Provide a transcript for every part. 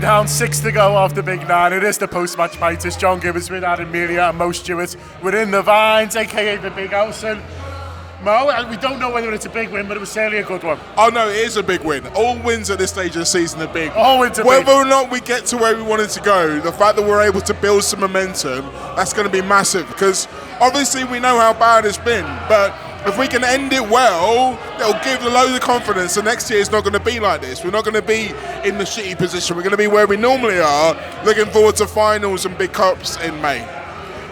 down, 6 to go after Big 9. It is the post-match pint. It's John Gibbons with Adam Melia and Mo Stewart. We're in the Vines, aka the Big House. And Mo, we don't know whether it's a big win, but it was certainly a good one. Oh no, it is a big win. All wins at this stage of the season are big. All wins are Whether big. or not we get to where we wanted to go, the fact that we're able to build some momentum, that's going to be massive. Because obviously we know how bad it's been, but if we can end it well, it'll give a load of confidence. The next year is not going to be like this. We're not going to be in the shitty position. We're going to be where we normally are, looking forward to finals and big cups in May.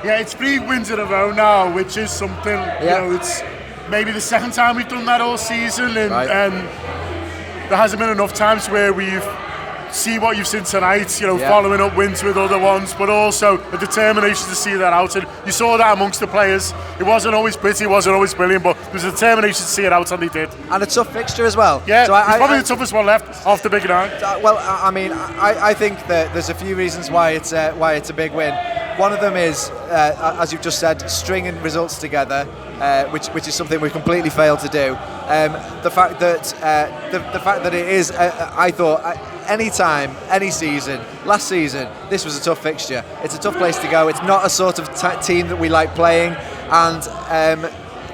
Yeah, it's 3 wins in a row now, which is something, you know, it's maybe the second time we've done that all season, and there hasn't been enough times where we've see what you've seen tonight, following up wins with other ones, but also a determination to see that out. And you saw that amongst the players. It wasn't always pretty, it wasn't always brilliant, but there was a determination to see it out, and they did. And a tough fixture as well. Yeah, so it's probably the toughest one left after Big 9. Well, I mean, I think that there's a few reasons why it's a big win. One of them is, as you've just said, stringing results together, which is something we completely failed to do. The fact that it is, I thought, any time, any season, last season, this was a tough fixture. It's a tough place to go. It's not a sort of team that we like playing, and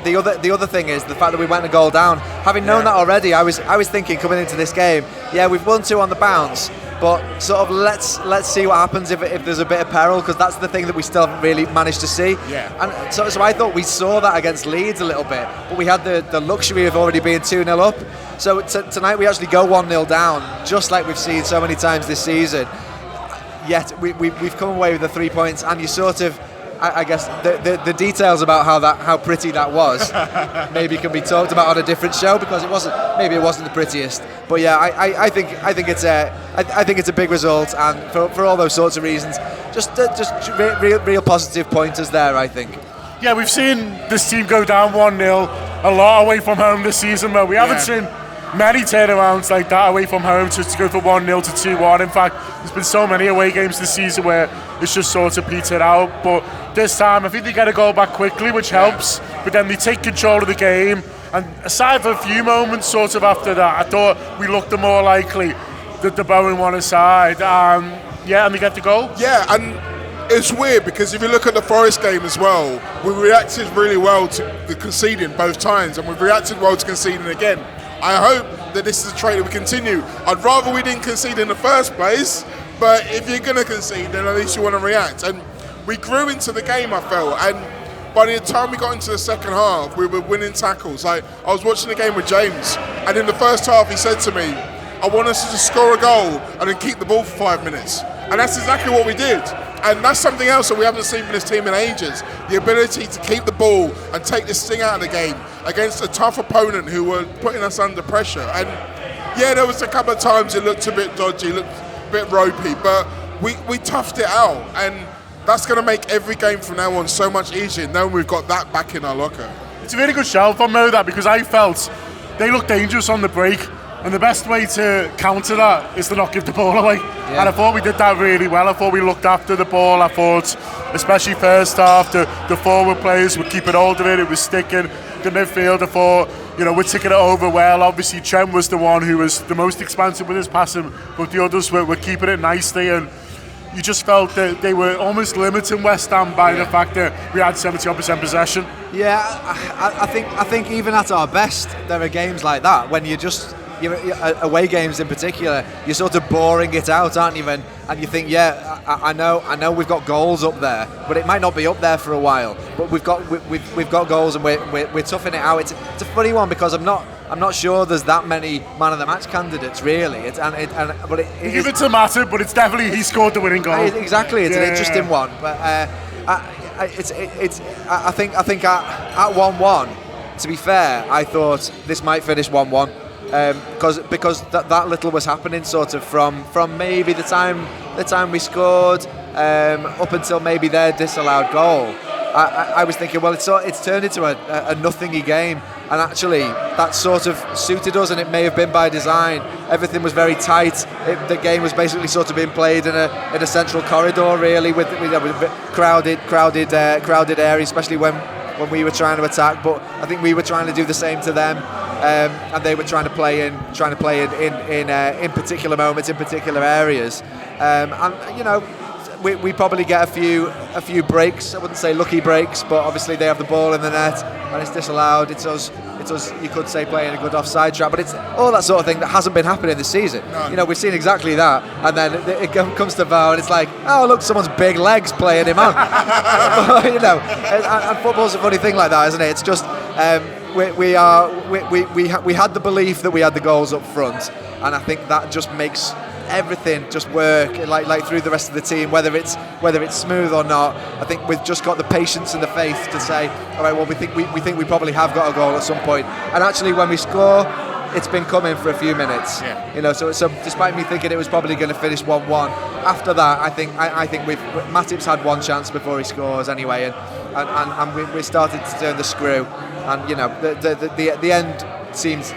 the other thing is the fact that we went a goal down. Having known that already, I was thinking coming into this game, we've won 2 on the bounce, but sort of let's see what happens if there's a bit of peril, because that's the thing that we still haven't really managed to see. Yeah. And so I thought we saw that against Leeds a little bit, but we had the luxury of already being 2-0 up. So tonight we actually go 1-0 down, just like we've seen so many times this season. Yet we've come away with the 3 points, and you sort of, I guess the details about how pretty that was maybe can be talked about on a different show, because it wasn't the prettiest. But yeah, I think it's a big result, and for all those sorts of reasons, just real positive pointers there, I think. Yeah, we've seen this team go down 1-0 a lot away from home this season, but we haven't seen many turnarounds like that away from home to go from 1-0 to 2-1. In fact, there's been so many away games this season where it's just sort of petered out. But this time, I think they get a goal back quickly, which helps. But then they take control of the game. And aside from a few moments sort of after that, I thought we looked the more likely that the Bowen won aside. And they get the goal. Yeah, and it's weird because if you look at the Forest game as well, we reacted really well to the conceding both times, and we've reacted well to conceding again. I hope that this is a trait that we continue. I'd rather we didn't concede in the first place, but if you're going to concede, then at least you want to react. And we grew into the game, I felt, and by the time we got into the second half, we were winning tackles. Like, I was watching the game with James, and in the first half he said to me, I want us to score a goal and then keep the ball for 5 minutes. And that's exactly what we did. And that's something else that we haven't seen from this team in ages. The ability to keep the ball and take this sting out of the game against a tough opponent who were putting us under pressure. And there was a couple of times it looked a bit dodgy, looked a bit ropey, but we toughed it out. And that's going to make every game from now on so much easier, knowing we've got that back in our locker. It's a really good shout from Mo, that, because I felt they looked dangerous on the break. And the best way to counter that is to not give the ball away. Yeah. And I thought we did that really well. I thought we looked after the ball. I thought, especially first half, the forward players would keep it hold of it. It was sticking. The midfield, I thought, we're ticking it over well. Obviously, Trent was the one who was the most expansive with his passing, but the others were keeping it nicely. And you just felt that they were almost limiting West Ham by the fact that we had 70% possession. Yeah, I think even at our best, there are games like that when away games in particular, you're sort of boring it out, aren't you? And you think, I know we've got goals up there, but it might not be up there for a while. But we've got goals, and we're toughing it out. It's a funny one, because I'm not sure there's that many man of the match candidates really. It give it to Matip, but it's definitely he scored the winning goal. Exactly, it's an interesting one. But I think at 1-1, to be fair, I thought this might finish 1-1. Because that little was happening sort of from maybe the time we scored up until maybe their disallowed goal. I was thinking, well, it's turned into a nothingy game, and actually that sort of suited us, and it may have been by design. Everything was very tight. The game was basically sort of being played in a central corridor, really, with crowded area, especially when when we were trying to attack, but I think we were trying to do the same to them, and they were trying to play in particular moments, in particular areas, and you know. We probably get a few breaks. I wouldn't say lucky breaks, but obviously they have the ball in the net and it's disallowed. It's us. You could say playing a good offside trap, but it's all that sort of thing that hasn't been happening this season. No. You know, we've seen exactly that, and then it comes to VAR, and it's like, oh look, someone's big legs playing him on. You know, and football's a funny thing like that, isn't it? It's just we had the belief that we had the goals up front, and I think that just makes everything just work like through the rest of the team, whether it's smooth or not. I think we've just got the patience and the faith to say, all right, well, we think we probably have got a goal at some point. And actually, when we score, it's been coming for a few minutes. Yeah. You know, so despite me thinking it was probably going to finish 1-1, after that, I think Matip's had one chance before he scores anyway, and we started to turn the screw, and you know, the end seems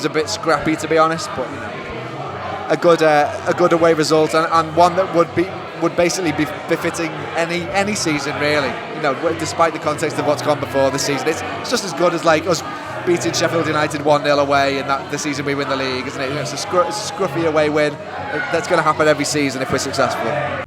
a bit scrappy, to be honest, but you know. A good away result, and one that would basically be befitting any season, really. You know, despite the context of what's gone before this season, it's just as good as like us beating Sheffield United 1-0 away, and that the season we win the league, isn't it? You know, it's a scruffy away win. That's going to happen every season if we're successful.